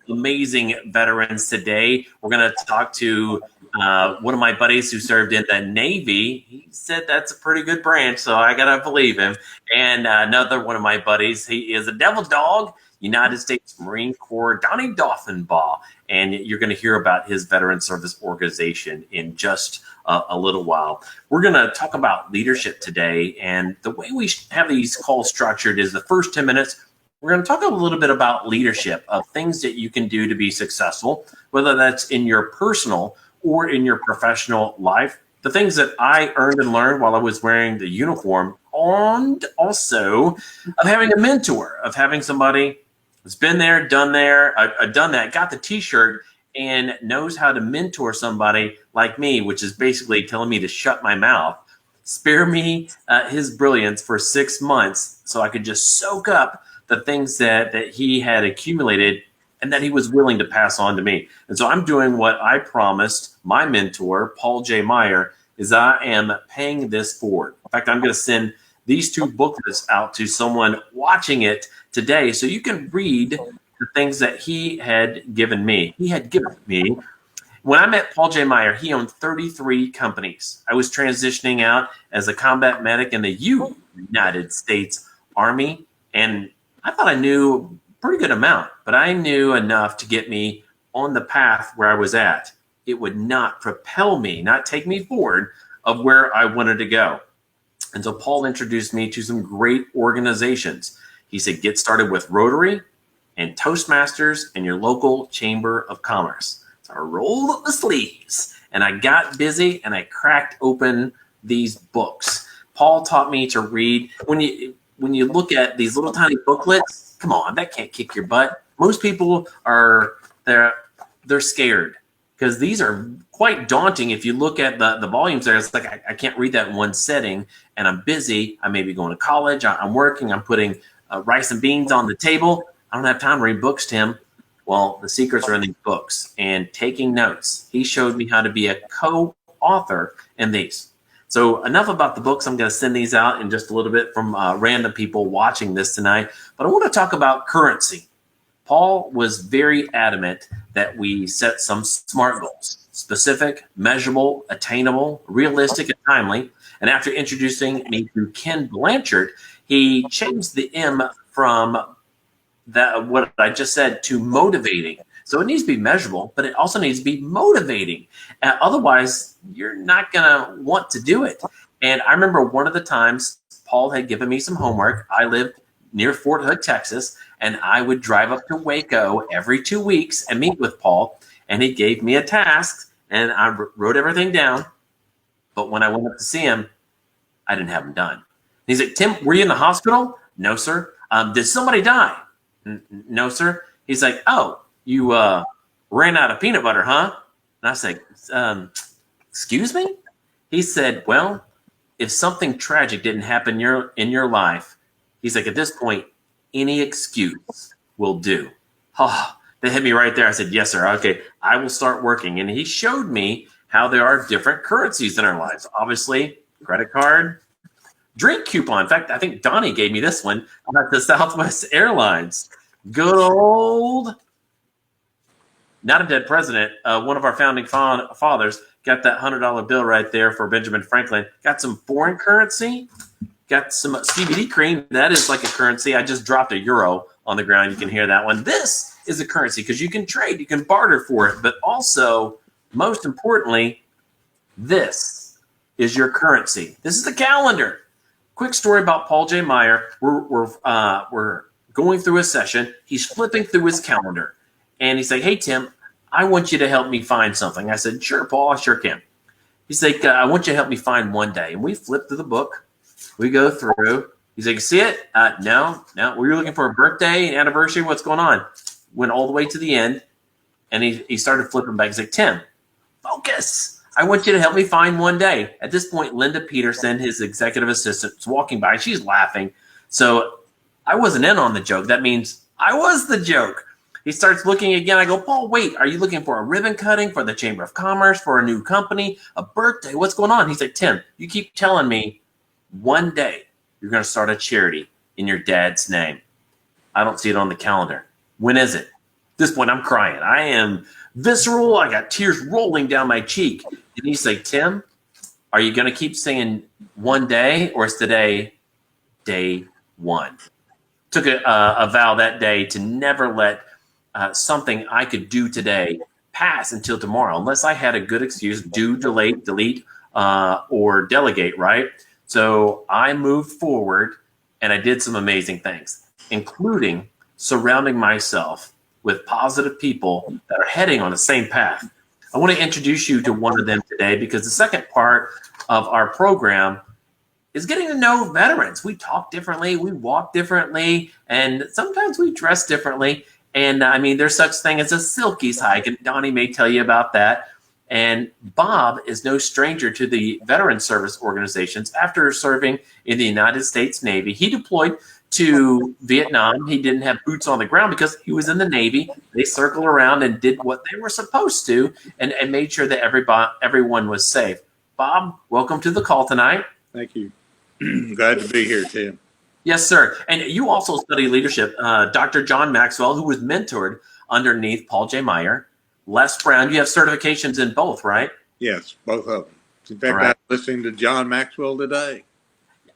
amazing veterans today. We're going to talk to one of my buddies who served in the Navy. He said that's a pretty good branch, so I got to believe him. And another one of my buddies, he is a devil dog, United States Marine Corps, Donny Daughenbaugh. And you're going to hear about his veteran service organization in just a little while. We're going to talk about leadership today. And the way we have these calls structured is the first 10 minutes, we're going to talk a little bit about leadership, of things that you can do to be successful, whether that's in your personal or in your professional life, the things that I earned and learned while I was wearing the uniform, and also of having a mentor, of having somebody that's been there, done that, got the t-shirt and knows how to mentor somebody like me, which is basically telling me to shut my mouth, spare me his brilliance for 6 months so I could just soak up the things that he had accumulated and that he was willing to pass on to me. And so I'm doing what I promised my mentor, Paul J. Meyer, is I am paying this forward. In fact, I'm going to send these 2 booklets out to someone watching it today so you can read the things that he had given me. He had given me. When I met Paul J. Meyer, he owned 33 companies. I was transitioning out as a combat medic in the United States Army, and I thought I knew a pretty good amount, but I knew enough to get me on the path where I was at. It would not propel me, not take me forward of where I wanted to go. And so Paul introduced me to some great organizations. He said, get started with Rotary and Toastmasters and your local Chamber of Commerce. So I rolled up the sleeves and I got busy and I cracked open these books. Paul taught me to read. When you look at these little tiny booklets, come on, that can't kick your butt. Most people they're scared because these are quite daunting. If you look at the volumes there, it's like I can't read that in one setting, and I'm busy. I may be going to college. I'm working. I'm putting rice and beans on the table. I don't have time to read books, Tim. Well, the secrets are in these books and taking notes. He showed me how to be a co-author in these. So enough about the books. I'm going to send these out in just a little bit from random people watching this tonight. But I want to talk about currency. Paul was very adamant that we set some SMART goals: specific, measurable, attainable, realistic, and timely. And after introducing me to Ken Blanchard, he changed the M from that what I just said to motivating. So it needs to be measurable, but it also needs to be motivating. Otherwise, you're not going to want to do it. And I remember one of the times Paul had given me some homework. I lived near Fort Hood, Texas, and I would drive up to Waco every 2 weeks and meet with Paul. And he gave me a task, and I wrote everything down. But when I went up to see him, I didn't have them done. He's like, Tim, were you in the hospital? No, sir. Did somebody die? No, sir. He's like, oh, you ran out of peanut butter, huh? And I said, excuse me? He said, well, if something tragic didn't happen in your life, he's like, at this point, any excuse will do. Oh, that hit me right there. I said, yes, sir. Okay, I will start working. And he showed me how there are different currencies in our lives. Obviously, credit card, drink coupon. In fact, I think Donnie gave me this one at the Southwest Airlines. Good old, not a dead president, one of our founding fathers got that $100 bill right there for Benjamin Franklin. Got some foreign currency, got some CBD cream. That is like a currency. I just dropped a euro on the ground. You can hear that one. This is a currency because you can trade, you can barter for it. But also, most importantly, this is your currency. This is the calendar. Quick story about Paul J. Meyer. We're going through a session. He's flipping through his calendar. And he's like, hey, Tim, I want you to help me find something. I said, sure, Paul, I sure can. He's like, I want you to help me find one day. And we flip through the book. We go through. He's like, see it? No. We were looking for a birthday, anniversary. What's going on? Went all the way to the end. And he started flipping back. He's like, Tim, focus. I want you to help me find one day. At this point, Linda Peterson, his executive assistant, is walking by. She's laughing. So I wasn't in on the joke. That means I was the joke. He starts looking again. I go, Paul, wait, are you looking for a ribbon cutting for the Chamber of Commerce, for a new company, a birthday? What's going on? He's like, Tim, you keep telling me one day you're going to start a charity in your dad's name. I don't see it on the calendar. When is it? this point, I'm crying. I am visceral. I got tears rolling down my cheek. And he's like, Tim, are you going to keep saying one day, or is today day one? Took a vow that day to never let something I could do today pass until tomorrow, unless I had a good excuse, do, delete, or delegate, right? So I moved forward and I did some amazing things, including surrounding myself with positive people that are heading on the same path. I want to introduce you to one of them today, because the second part of our program is getting to know veterans. We talk differently, we walk differently, and sometimes we dress differently. And I mean, there's such thing as a Silkies hike, and Donnie may tell you about that. And Bob is no stranger to the veteran service organizations. After serving in the United States Navy, he deployed to Vietnam. He didn't have boots on the ground because he was in the Navy. They circled around and did what they were supposed to, and made sure that everyone was safe. Bob, welcome to the call tonight. Thank you. Glad to be here, Tim. Yes, sir. And you also study leadership. Dr. John Maxwell, who was mentored underneath Paul J. Meyer, Les Brown. You have certifications in both, right? Yes, both of them. In fact, Right. I'm listening to John Maxwell today.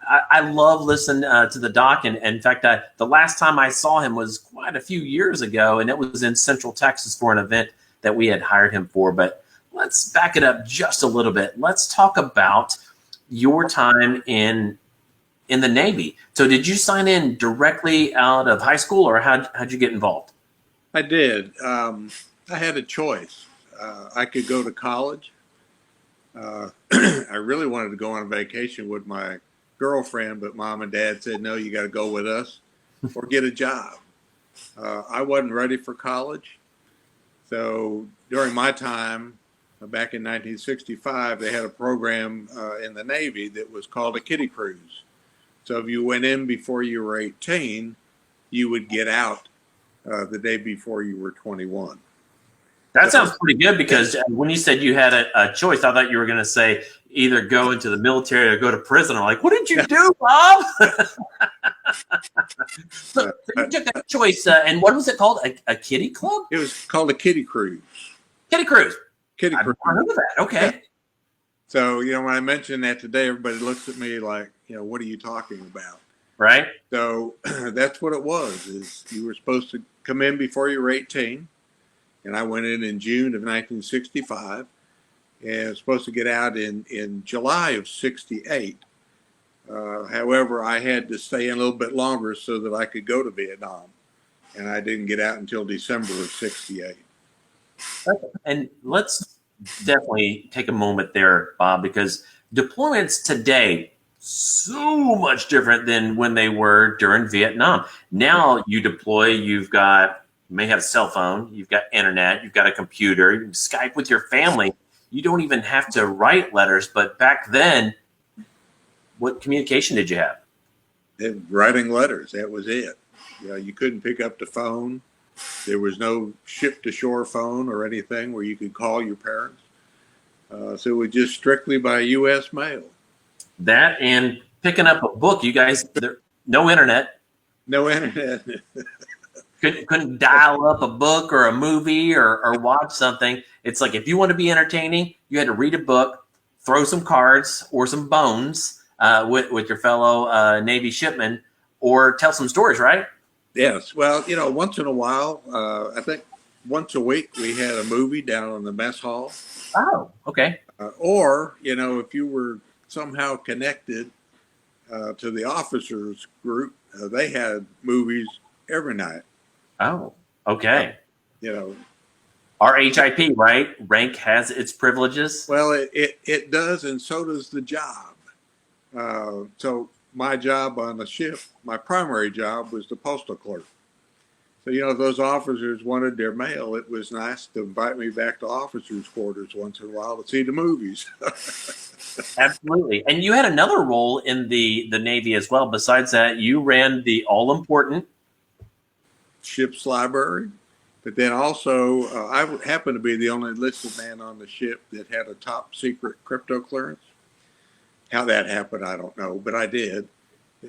I love listening to the doc. And in fact, the last time I saw him was quite a few years ago, and it was in Central Texas for an event that we had hired him for. But let's back it up just a little bit. Let's talk about your time in the Navy. So did you sign in directly out of high school, or how'd you get involved? I did. I had a choice. I could go to college. I really wanted to go on vacation with my girlfriend, but mom and dad said, no, you got to go with us or get a job. I wasn't ready for college. So during my time, back in 1965, they had a program in the Navy that was called a kiddie cruise. So if you went in before you were 18, you would get out the day before you were 21. That sounds pretty good, because when you said you had a choice, I thought you were going to say either go into the military or go to prison. I'm like, what did you do, Bob? So you took that choice, and what was it called? A kiddie club? It was called a kiddie cruise. Kiddie cruise. Kiddie I've cruise. never heard of that. Okay. So, when I mentioned that today, everybody looks at me like, what are you talking about? Right. So that's what it was, is you were supposed to come in before you were 18. And I went in June of 1965, and I was supposed to get out in July of 68. However, I had to stay in a little bit longer so that I could go to Vietnam. And I didn't get out until December of 68. And let's definitely take a moment there, Bob, because deployments today so much different than when they were during Vietnam. Now you deploy, you may have a cell phone, you've got internet, you've got a computer, you can Skype with your family. You don't even have to write letters. But back then, what communication did you have? Writing letters, that was it. You couldn't pick up the phone. There was no ship-to-shore phone or anything where you could call your parents. So it was just strictly by U.S. mail. That and picking up a book. You guys, no internet. No internet. Couldn't dial up a book or a movie or watch something. It's like, if you want to be entertaining, you had to read a book, throw some cards or some bones with your fellow Navy shipmen, or tell some stories, right? Yes. Well, once in a while, I think once a week, we had a movie down on the mess hall. Oh, okay. Or, if you were somehow connected to the officers group, they had movies every night. Oh, okay. RHIP, right? Rank has its privileges. Well, it does, and so does the job. So my job on the ship, my primary job, was the postal clerk. So, if those officers wanted their mail, it was nice to invite me back to officers' quarters once in a while to see the movies. Absolutely. And you had another role in the Navy as well. Besides that, you ran the all-important ship's library. But then also, I happened to be the only enlisted man on the ship that had a top secret crypto clearance. How that happened, I don't know, but I did.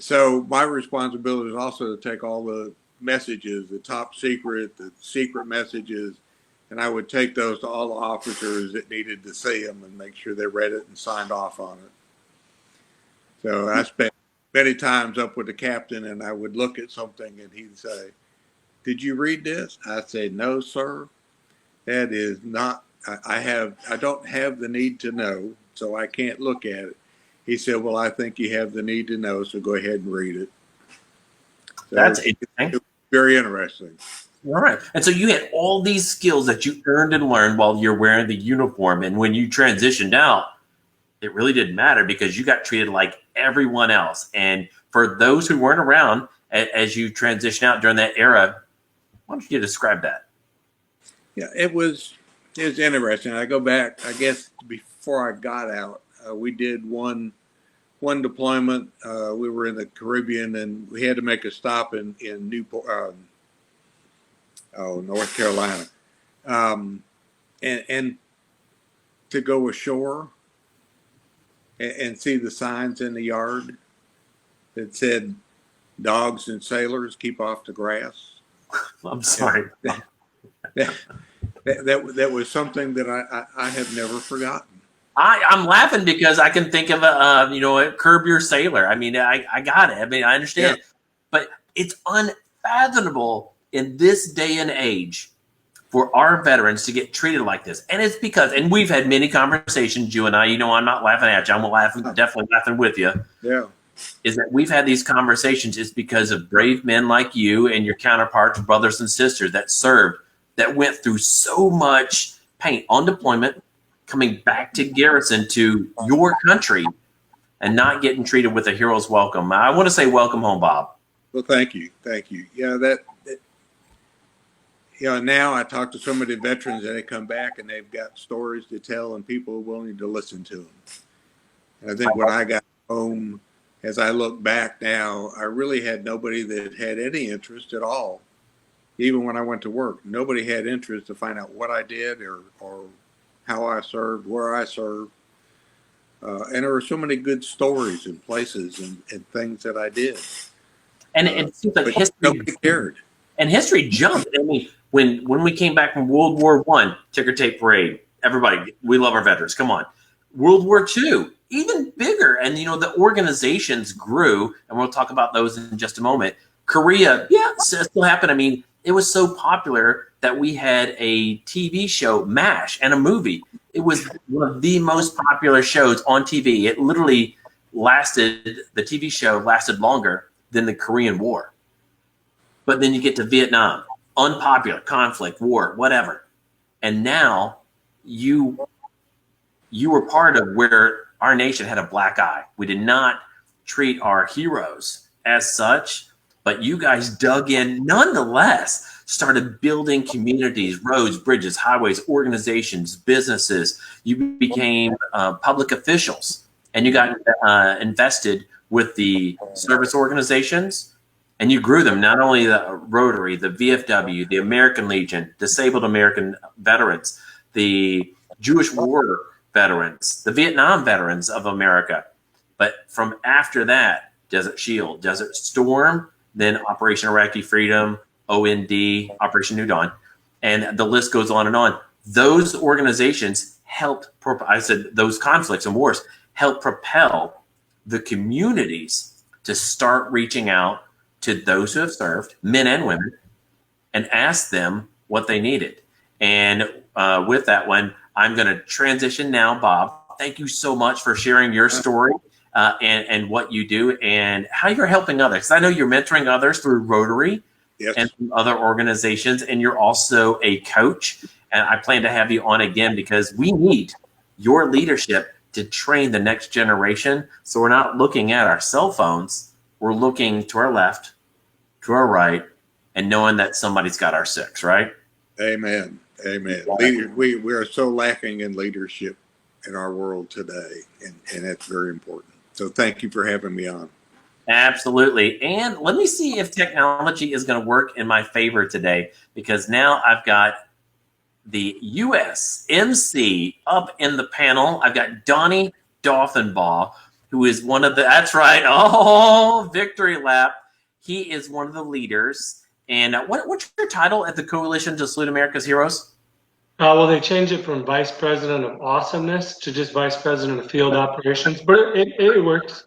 So my responsibility is also to take all the messages, the top secret, the secret messages, and I would take those to all the officers that needed to see them and make sure they read it and signed off on it. So I spent many times up with the captain, and I would look at something and he'd say, "Did you read this?" I said, "No, sir. That is not, I don't have the need to know, so I can't look at it." He said, "Well, I think you have the need to know, so go ahead and read it." So That's interesting. very interesting. All right. And so you had all these skills that you earned and learned while you're wearing the uniform. And when you transitioned out, it really didn't matter because you got treated like everyone else. And for those who weren't around as you transition out during that era, why don't you describe that? Yeah, it was interesting. I go back, I guess, before I got out, we did one deployment. We were in the Caribbean, and we had to make a stop in Newport, North Carolina, and to go ashore and see the signs in the yard that said, "Dogs and sailors, keep off the grass." I'm sorry. That was something that I have never forgotten. I'm laughing because I can think of a Curb Your Sailor. I mean, I got it. I mean, I understand, but it's unfathomable in this day and age for our veterans to get treated like this. And it's because, and we've had many conversations, you and I, I'm not laughing at you. I'm definitely laughing with you. Yeah. Is that we've had these conversations is because of brave men like you and your counterparts, brothers and sisters that served, that went through so much pain on deployment, coming back to garrison to your country and not getting treated with a hero's welcome. I want to say welcome home, Bob. Well, thank you. Yeah, now I talk to some of the veterans and they come back and they've got stories to tell and people are willing to listen to them. And I think when I got home, as I look back now, I really had nobody that had any interest at all. Even when I went to work, nobody had interest to find out what I did or how I served, where I served. And there were so many good stories and places and things that I did. And it seems like history nobody cared. And history jumped. I mean, when we came back from World War I, ticker tape parade, everybody, we love our veterans. Come on. World War II, even bigger. And, the organizations grew, and we'll talk about those in just a moment. Korea, still happened. I mean, it was so popular that we had a TV show, MASH, and a movie. It was one of the most popular shows on TV. It literally the TV show lasted longer than the Korean War. But then you get to Vietnam, unpopular, conflict, war, whatever. And now you were part of where our nation had a black eye. We did not treat our heroes as such, but you guys dug in nonetheless, started building communities, roads, bridges, highways, organizations, businesses. You became public officials, and you got invested with the service organizations, and you grew them, not only the Rotary, the VFW, the American Legion, Disabled American Veterans, the Jewish War Veterans, the Vietnam Veterans of America. But from after that, Desert Shield, Desert Storm, then Operation Iraqi Freedom, OND, Operation New Dawn, and the list goes on and on. Those organizations helped, those conflicts and wars helped propel the communities to start reaching out to those who have served, men and women, and ask them what they needed. And with that one, I'm going to transition now, Bob. Thank you so much for sharing your story and what you do and how you're helping others. I know you're mentoring others through Rotary and from other organizations, and you're also a coach. And I plan to have you on again because we need your leadership to train the next generation. So we're not looking at our cell phones. We're looking to our left, to our right, and knowing that somebody's got our six, right? Amen. We are so lacking in leadership in our world today, and that's very important. So thank you for having me on. Absolutely. And let me see if technology is going to work in my favor today, because now I've got the USMC up in the panel. I've got Donny Daughenbaugh, who is one of the, that's right, victory lap. He is one of the leaders And what's your title at the Coalition to Salute America's Heroes? Well, they changed it from Vice President of Awesomeness to just Vice President of Field Operations, but it works.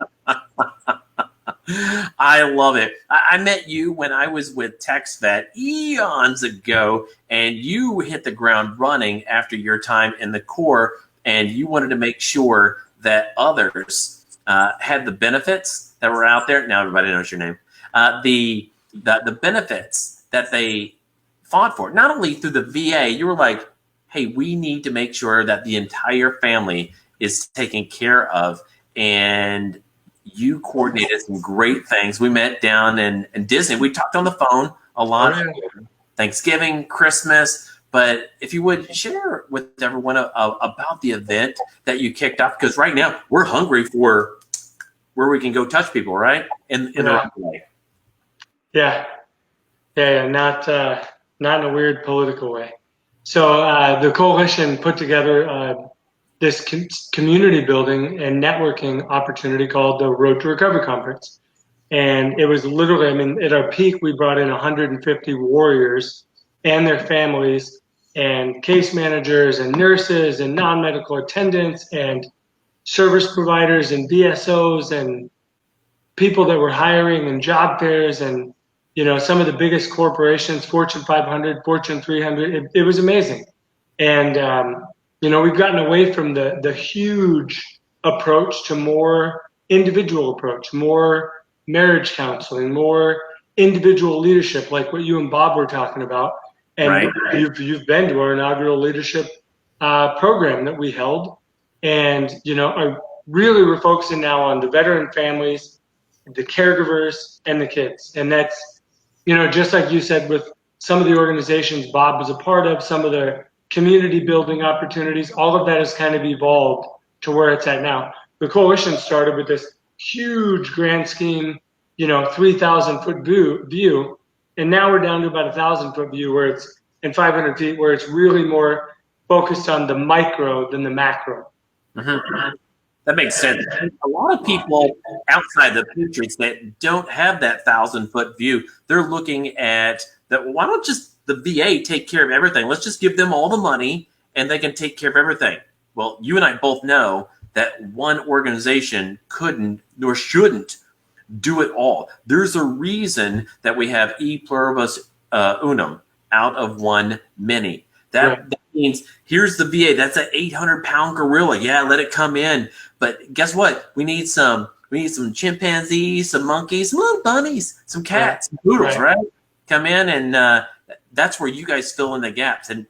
I love it. I met you when I was with TexVet eons ago, and you hit the ground running after your time in the Corps, and you wanted to make sure that others had the benefits that were out there. Now everybody knows your name. The benefits that they fought for, not only through the VA. You were like, hey, we need to make sure that the entire family is taken care of, and you coordinated some great things. We met down in Disney. We talked on the phone a lot, Thanksgiving, Christmas. But if you would share with everyone about the event that you kicked off, because right now we're hungry for where we can go touch people, right? In the right way. Yeah, not in a weird political way. So the coalition put together this community building and networking opportunity called the Road to Recovery Conference. And it was literally, I mean, at our peak, we brought in 150 warriors and their families and case managers and nurses and non-medical attendants and service providers and VSOs and people that were hiring and job fairs and, you know, some of the biggest corporations, Fortune 500, Fortune 300. It was amazing. And, you know, we've gotten away from the huge approach to more individual approach, more marriage counseling, more individual leadership, like what you and Bob were talking about. And right. You've been to our inaugural leadership program that we held. And, you know, we're focusing now on the veteran families, the caregivers, and the kids. And that's, you know, just like you said, with some of the organizations Bob was a part of, some of the community building opportunities, all of that has kind of evolved to where it's at now. The coalition started with this huge grand scheme, you know, 3,000-foot view, and now we're down to about 1,000-foot view where it's, and 500 feet, where it's really more focused on the micro than the macro. Mm-hmm. That makes sense. A lot of people outside the Patriots that don't have that 1,000-foot view, they're looking at that. Why don't just the VA take care of everything? Let's just give them all the money and they can take care of everything. Well, you and I both know that one organization couldn't nor shouldn't do it all. There's a reason that we have e pluribus unum, out of one many. That means here's the VA. That's an 800-pound gorilla. Yeah, let it come in. But guess what? We need some chimpanzees, some monkeys, some little bunnies, some cats, some poodles, right? Come in, and that's where you guys fill in the gaps. And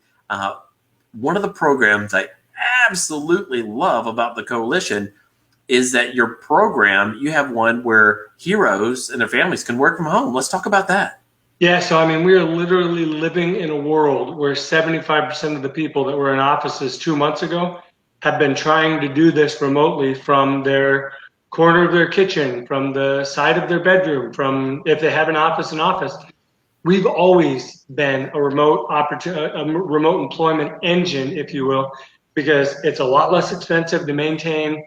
one of the programs I absolutely love about the coalition is that your program, you have one where heroes and their families can work from home. Let's talk about that. Yeah, so I mean, we are literally living in a world where 75% of the people that were in offices 2 months ago have been trying to do this remotely from their corner of their kitchen, from the side of their bedroom, from if they have an office. We've always been a remote employment engine, if you will, because it's a lot less expensive to maintain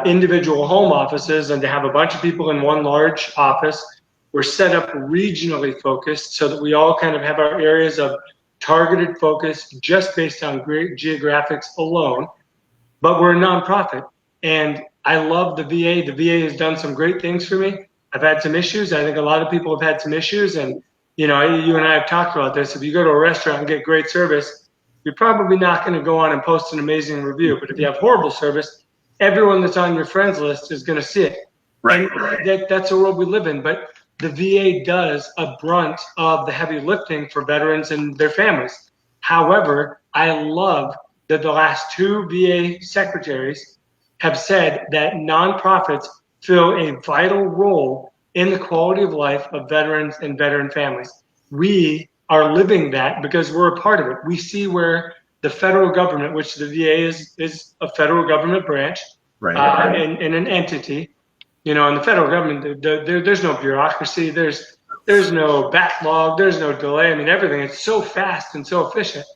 individual home offices and to have a bunch of people in one large office. We're set up regionally focused so that we all kind of have our areas of targeted focus just based on great geographics alone. But we're a nonprofit, and I love the VA. The VA has done some great things for me. I've had some issues. I think a lot of people have had some issues, and you know, you and I have talked about this. If you go to a restaurant and get great service, you're probably not going to go on and post an amazing review. But if you have horrible service, everyone that's on your friends list is going to see it. Right. And that's the world we live in. But the VA does a brunt of the heavy lifting for veterans and their families. However, I love that the last 2 VA secretaries have said that nonprofits fill a vital role in the quality of life of veterans and veteran families. We are living that because we're a part of it. We see where the federal government, which the VA is a federal government branch, right. And an entity. You know, in the federal government, there's no bureaucracy, there's no backlog, there's no delay. I mean, everything, it's so fast and so efficient.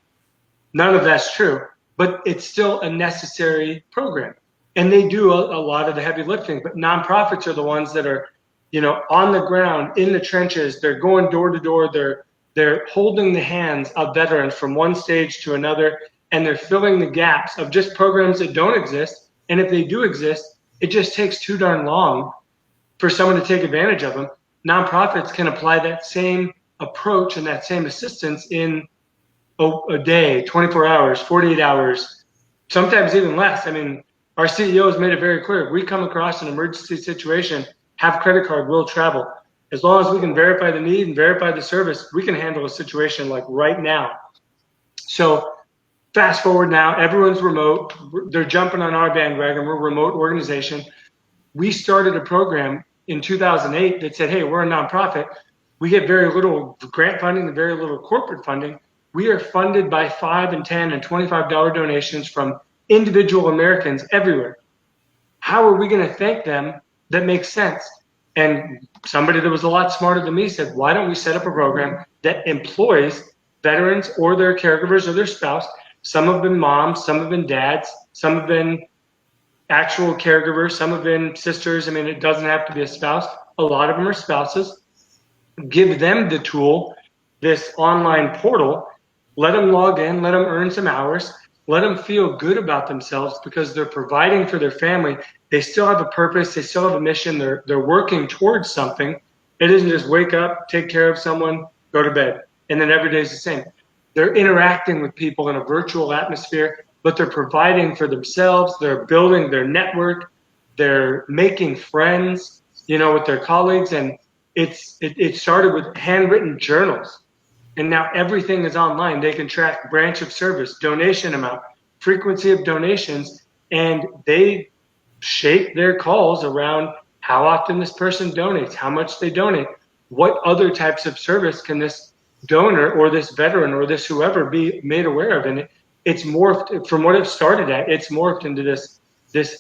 None of that's true, but it's still a necessary program. And they do a lot of the heavy lifting, but nonprofits are the ones that are on the ground, in the trenches. They're going door to door. They're holding the hands of veterans from one stage to another, and they're filling the gaps of just programs that don't exist. And if they do exist, it just takes too darn long for someone to take advantage of them. Nonprofits can apply that same approach and that same assistance in a day, 24 hours, 48 hours, sometimes even less. I mean, our CEO has made it very clear. If we come across an emergency situation, have credit card, we'll travel. As long as we can verify the need and verify the service, we can handle a situation like right now. So fast forward now, everyone's remote. They're jumping on our bandwagon. We're a remote organization. We started a program in 2008 that said, hey, we're a nonprofit. We get very little grant funding and very little corporate funding. We are funded by $5 and $10 and $25 donations from individual Americans everywhere. How are we going to thank them? That makes sense. And somebody that was a lot smarter than me said, why don't we set up a program that employs veterans or their caregivers or their spouse? Some have been moms, some have been dads, some have been actual caregivers, some have been sisters. I mean, it doesn't have to be a spouse. A lot of them are spouses. Give them the tool, this online portal, let them log in, let them earn some hours, let them feel good about themselves because they're providing for their family. They still have a purpose. They still have a mission. They're working towards something. It isn't just wake up, take care of someone, go to bed, and then every day's the same. They're interacting with people in a virtual atmosphere, but they're providing for themselves. They're building their network. They're making friends, with their colleagues. And it started with handwritten journals. And now everything is online. They can track branch of service, donation amount, frequency of donations, and they shape their calls around how often this person donates, how much they donate, what other types of service can this donor or this veteran or this whoever be made aware of. And it's morphed from what it started at. It's morphed into this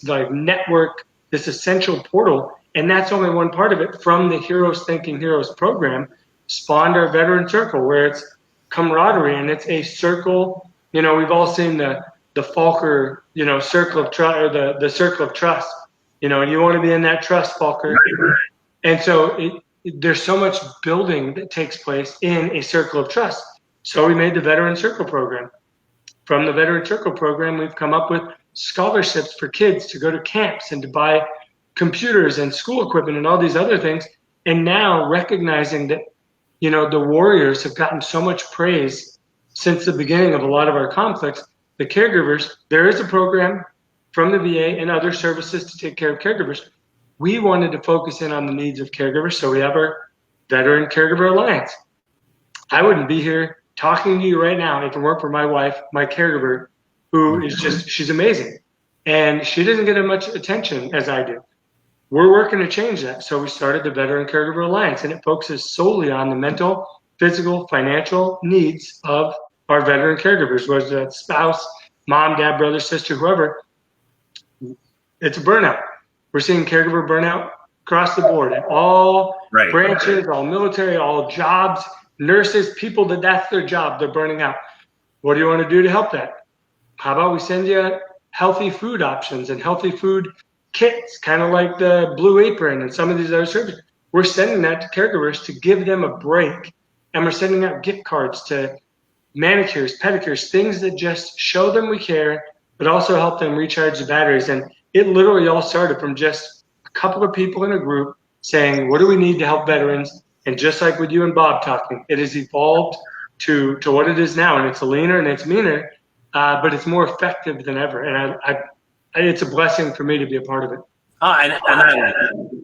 like network, this essential portal. And that's only one part of it. From the Heroes Thinking Heroes program spawned our veteran circle, where it's camaraderie and it's a circle. We've all seen the Falker, circle of trust, or the circle of trust, and you want to be in that trust, Falker. And so there's so much building that takes place in a circle of trust. So we made the Veteran Circle program. From the Veteran Circle program, we've come up with scholarships for kids to go to camps and to buy computers and school equipment and all these other things. And now recognizing that, the warriors have gotten so much praise since the beginning of a lot of our conflicts, the caregivers, there is a program from the VA and other services to take care of caregivers. We wanted to focus in on the needs of caregivers, so we have our Veteran Caregiver Alliance. I wouldn't be here talking to you right now if it weren't for my wife, my caregiver, who is she's amazing. And she doesn't get as much attention as I do. We're working to change that. So we started the Veteran Caregiver Alliance, and it focuses solely on the mental, physical, financial needs of our veteran caregivers, whether that's spouse, mom, dad, brother, sister, whoever. It's a burnout. We're seeing caregiver burnout across the board in all branches, all military, all jobs, nurses, people that's their job. They're burning out. What do you want to do to help that? How about we send you healthy food options and healthy food kits, kind of like the Blue Apron and some of these other services. We're sending that to caregivers to give them a break. And we're sending out gift cards to manicures, pedicures, things that just show them we care, but also help them recharge the batteries. And it literally all started from just a couple of people in a group saying, what do we need to help veterans? And just like with you and Bob talking, it has evolved to what it is now. And it's leaner and it's meaner, but it's more effective than ever. And it's a blessing for me to be a part of it. And I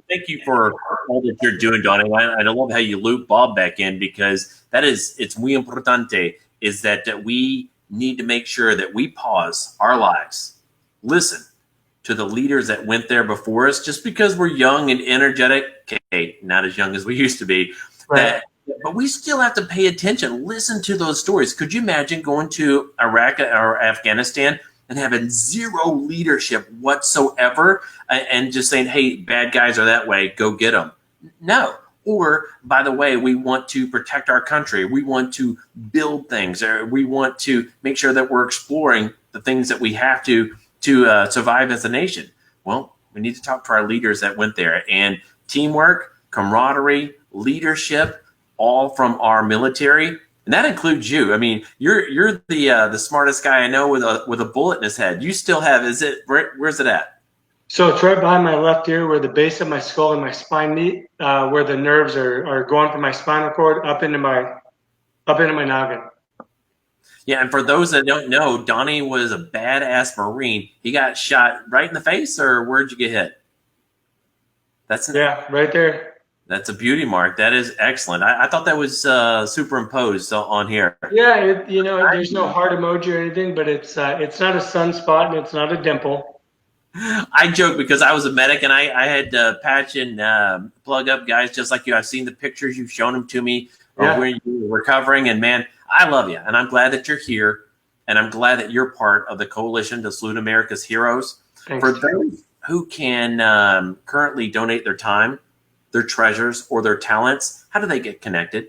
thank you for all that you're doing, Donny. I love how you loop Bob back in, because it's muy importante, is that we need to make sure that we pause our lives, listen to the leaders that went there before us. Just because we're young and energetic, okay, not as young as we used to be, but we still have to pay attention, listen to those stories. Could you imagine going to Iraq or Afghanistan and having zero leadership whatsoever, and just saying, hey, bad guys are that way, go get them? No. Or, by the way, we want to protect our country. We want to build things, or we want to make sure that we're exploring the things that we have to survive as a nation. Well, we need to talk to our leaders that went there. And teamwork, camaraderie, leadership, all from our military, and that includes you. I mean, you're the smartest guy I know with a bullet in his head. You still have, where's it at? So it's right behind my left ear, where the base of my skull and my spine meet, where the nerves are going from my spinal cord up into my noggin. Yeah, and for those that don't know, Donnie was a badass Marine. He got shot right in the face, or where'd you get hit? Yeah, right there. That's a beauty mark. That is excellent. I thought that was superimposed on here. Yeah, there's no heart emoji or anything, but it's not a sunspot and it's not a dimple. I joke because I was a medic and I had to patch and plug up guys just like you. I've seen the pictures. You've shown them to me of when you were recovering. And, man, I love you. And I'm glad that you're here. And I'm glad that you're part of the coalition to salute America's heroes. Thanks. For those who can currently donate their time, their treasures, or their talents, how do they get connected?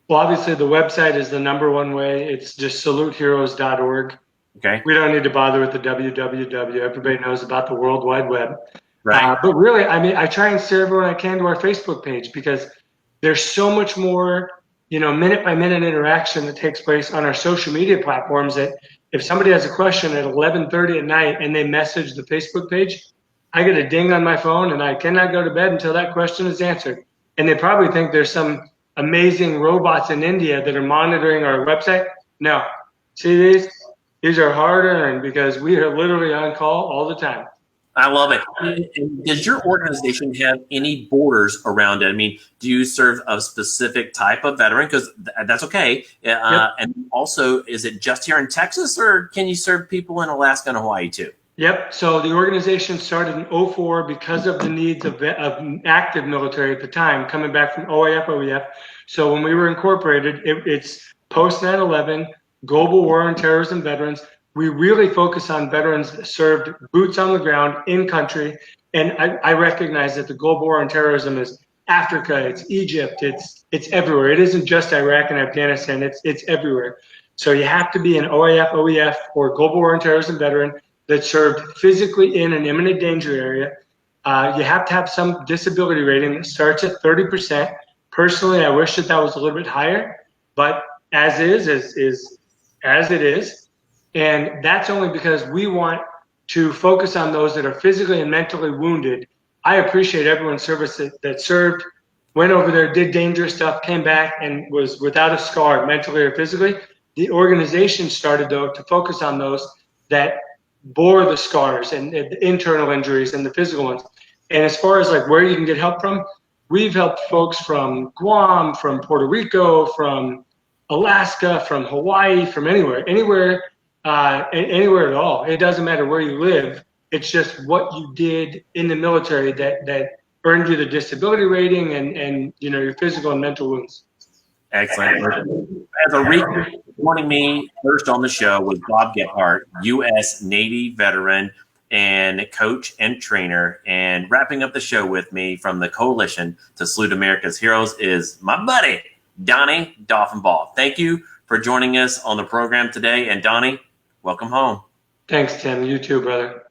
Well, obviously, the website is the #1 way. It's just saluteheroes.org. Okay. We don't need to bother with the www. Everybody knows about the World Wide Web. Right. But really, I mean, I try and steer everyone I can to our Facebook page, because there's so much more, minute by minute interaction that takes place on our social media platforms, that if somebody has a question at 11:30 at night and they message the Facebook page, I get a ding on my phone and I cannot go to bed until that question is answered. And they probably think there's some amazing robots in India that are monitoring our website. No. See these? These are hard earned, because we are literally on call all the time. I love it. And does your organization have any borders around it? I mean, do you serve a specific type of veteran? Because that's okay. Yep. And also, is it just here in Texas, or can you serve people in Alaska and Hawaii too? Yep. So the organization started in 2004 because of the needs of active military at the time, coming back from OAF, OEF. So when we were incorporated, it's post 9/11, global war on terrorism veterans. We really focus on veterans that served boots on the ground in country. And I recognize that the global war on terrorism is Africa, it's Egypt, it's everywhere. It isn't just Iraq and Afghanistan, it's everywhere. So you have to be an OAF, OEF, or global war on terrorism veteran that served physically in an imminent danger area. You have to have some disability rating that starts at 30%. Personally, I wish that was a little bit higher, but as is as it is. And that's only because we want to focus on those that are physically and mentally wounded. I appreciate everyone's service that served, went over there, did dangerous stuff, came back, and was without a scar, mentally or physically. The organization started, though, to focus on those that bore the scars and the internal injuries and the physical ones. And as far as like where you can get help from, we've helped folks from Guam, from Puerto Rico, from Alaska, from Hawaii, from anywhere at all. It doesn't matter where you live. It's just what you did in the military that earned you the disability rating and your physical and mental wounds. Excellent. As a recap, joining me first on the show was Bob Gebhard, U.S. Navy veteran and coach and trainer. And wrapping up the show with me from the Coalition to Salute America's Heroes is my buddy, Donny Daughenbaugh. Thank you for joining us on the program today. And Donny, welcome home. Thanks, Tim. You too, brother.